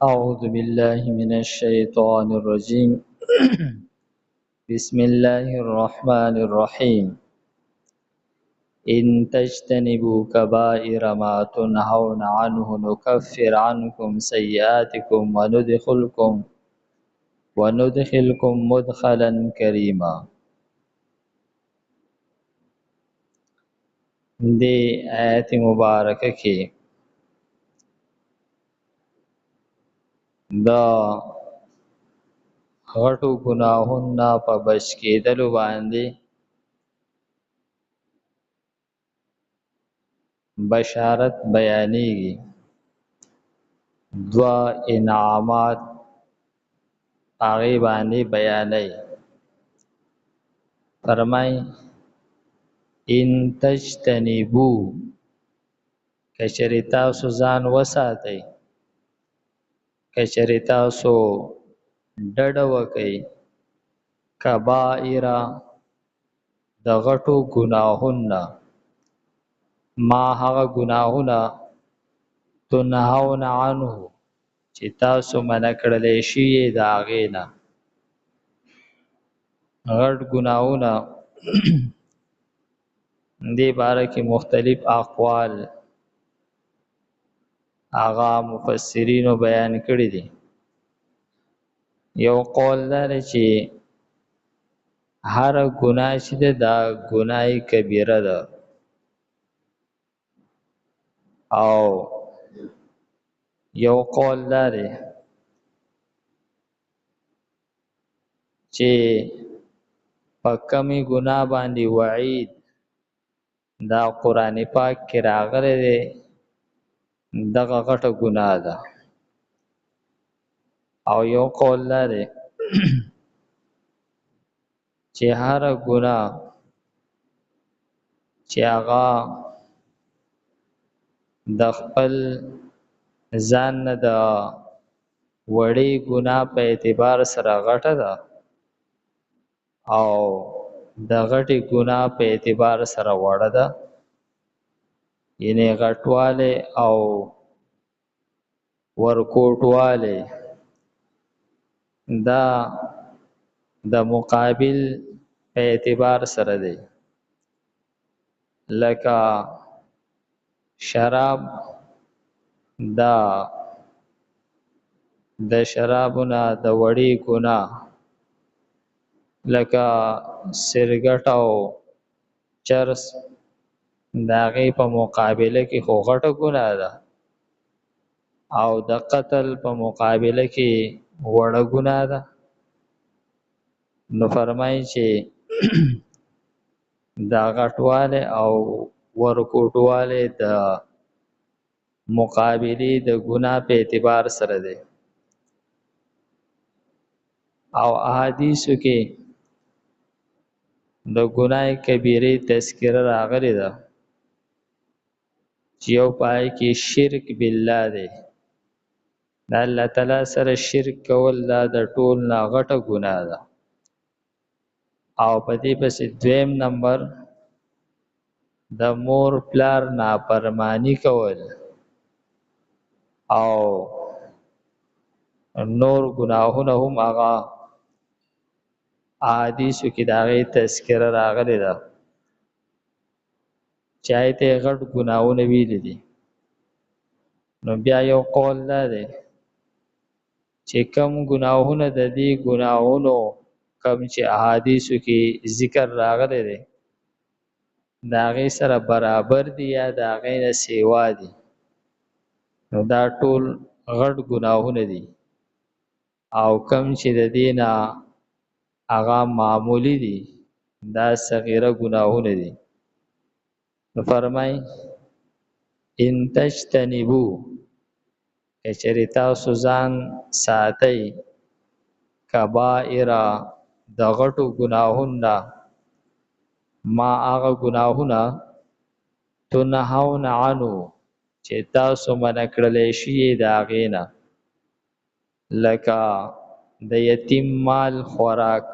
أعوذ بالله من الشيطان الرجيم بسم الله الرحمن الرحيم إن تجتنبوا كبائر ما تنهون عنه نكفر عنكم سيئاتكم وندخلكم مدخلا كريما. دې آیت مبارکه کې دا غټو ګناهونو په بچ کېدلو باندې بشارت بیانېږي. دوا انعامات هغه باندې بیانې فرمای ان تجتنبو کچریتا سوزان وساتي کچریتا سو ډډ وکي کبائر د غټو ګناهونه ما هغه ګناهونه تنهون عنه چې تاسو منع کړلې شي دا غینا غټ ګناهونه دې باره کې مختلف اقوال آغا مفسرینو بیان کړی دي. یو قول لري چې هر ګناه چې دا ګناه کبیره ده او یو قول لري چې په کمی ګناه باندې وعید دا قرآن پاک کې راغلی دی دغه غټه ګناه ده. او یو قول لري چې هر ګناه چې هغه د خپل ځان نه د وړې ګناه په اعتبار سره غټه ده او د غټې ګناه په اعتبار سره وړه ده، یعنی غټواله او ورکوټواله دا د مقابل په اعتبار سره دی. لکه شراب دا د شرابونه د وړې ګناه لکه سرګټ او چرس دا غي په مقابله کې خو غټه ګناه ده او د قتل په مقابله کې وړه ګناه ده. نو فرمایي چې دا غټواله او ورکوټواله د مقابله د ګناه په اعتبار سره ده. او احادیثو کې د ګناه کبیره تذکره راغلی ده چې یو پای کې شرک بالله ده، د الله تعالی سره شرک کول دا د ټول نه غټه ګناه ده. او په دې پسې دویم نمبر د مور پلار نافرمانی کول او نور ګناهونه هم هغه احادیثو کې د هغې تذکره راغلی ده چې هغې ته یې غټ ګناهونه ویلي دي. نو بیا یو قول دا دی چې کم ګناهونه د دې ګناهونو کم چې احادیثو کې ذکر راغلی دی د هغې سره برابر دي یا د هغې نه سیوا دي، نو دا ټول غټ ګناهونه دي. او کم چې د دې نه هغه معمولی دي دا صغیره ګناهونه دي. نو فرمای ان تجتنبو کچری تاسو ځان ساتئ کبائر د غټو ګناهونه ما هغه ګناهونه تنهون عنو چې تاسو منع کړلی شي د هغې نه، لکه د یتیم مال خوراک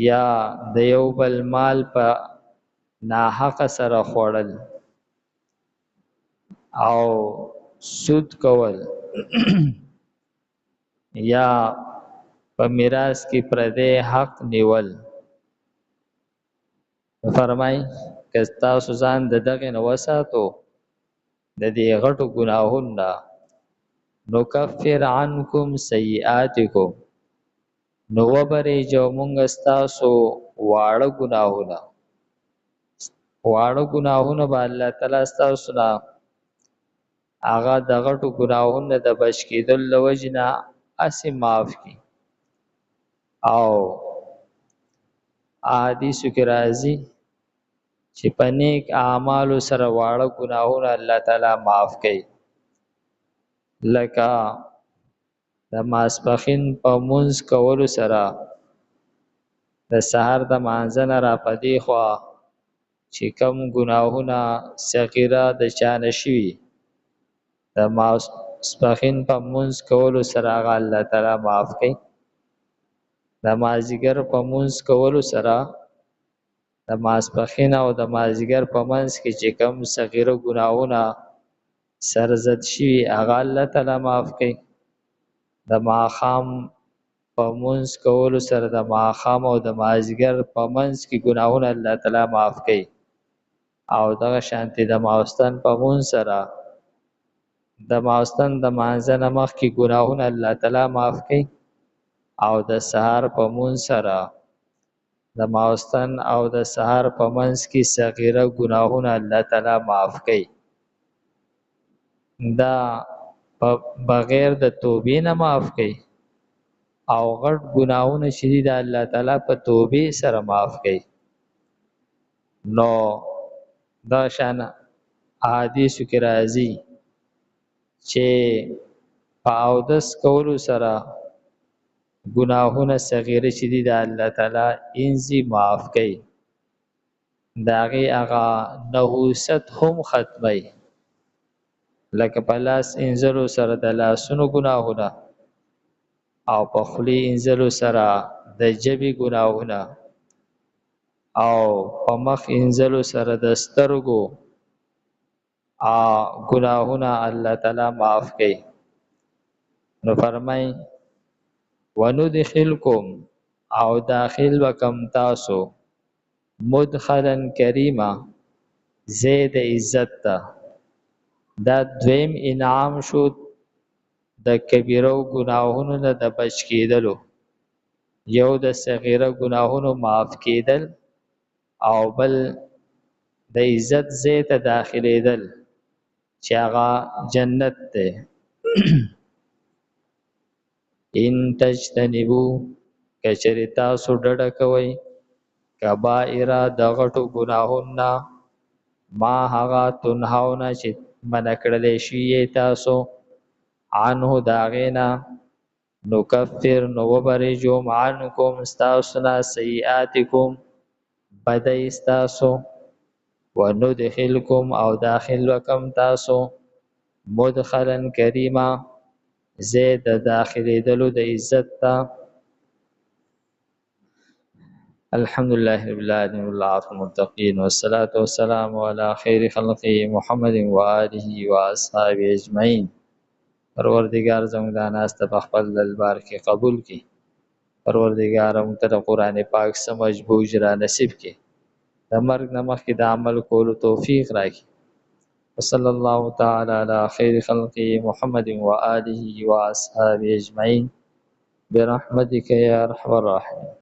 یا د یو بل مال په ناحق سره خوړل او سود کول یا په میراث کې پردې حق نیول. فرمای که تاسو ځان د دغه نه وساتو د دې غټو ګناهونو نکفر عنکم سیئاتکم نو وبرې جو مونږ ستاسو واړه ګناهونه به الله تعالی ستاسو نه هغه د غټو ګناهونو د بچ کېدل له وجې نه اسې معاف کړي. او احادیثو کې راځي چې په نیک اعمالو سره واړه ګناهونه الله تعالی معاف کوي. لکه د ماسپښین په مونځ کولو سره د سحر د مانځه نه را په دې خوا چې کوم ګناهونه صغیره د چا نه شوي د ماسپښین په مونځ کولو سره هغه الله تعالی معاف کوي. د مازدیګر په مونځ کولو سره د ماسپښین او د مازدیګر په منځ کې چې کوم صغیره ګناهونه سرزد شوي هغه الله تعالی معاف کوي. د ماښام په مونځ کولو سره د ماښام او د مازدیګر په منځ کې ګناهونه الله تعالی معاف کوي. او دغه شانتي د ماوستن په مونځ سره د ماوستن د مانځه نه مخکې ګناهونه الله تعالی معاف کوي. او د سحر په مونځ سره د ماوستن او د سحر په منځ کې صغیره ګناهونه الله تعالی معاف کوي. دا بغیر د توبې نه معاف کوي او غټ ګناهونه چې دي د الله تعالی په توبې سره معاف کوي. نو دا شان احادیثو کې راځي چې په اودس کولو سره ګناهونه صغیره چې دي د الله تعالی انځي معاف کوي. د هغې هغه نحوست هم ختموي. لکه په لاس انځلو سره د لاسونو ګناهونه او په خولې انځلو سره د ژبې ګناهونه او په مخ انځلو سره د سترګو ګناهونه الله تعالی معاف کوي. نو فرمای وندخلکم او داخل وکم تاسو مدخلا کریما زید عزت تا. دا دویم انعام شو د کبیرو ګناهونو نه د بچ کېدلو. یو د صغیره ګناهونو معاف کېدل او بل د عزت ځای ته داخلېدل چې هغه جنت دی. ان تجتنبو کچری تاسو ډډه کوئ کبائر د غټو ګناهونو ما هغه تنهاونه چې منع کړلی شوي تاسو عنه د هغې نه نکفر نو وبرجو عنکم ستاسو نه سیئاتکم بدۍ ستاسو وندخلکم او داخل وکم تاسو مدخلا کریما زید داخلېدلو د عزت ته. الحمدلله رب العالمین والعاقبة للمتقین والصلاة والسلام علی خیر خلقه محمد و آله و اصحابه اجمعین. پروردگار زموږ دا ناسته په خپل دربار کې قبول کړي. پروردگار موږ ته د قرآن پاک سمجھ بوج را نصیب کړي. د مرګ نه مخکې د عمل کولو توفیق راکړي. وصلی الله تعالی علی خیر خلقه محمد و آله و اصحابه اجمعین برحمتک یا ارحم الراحمین.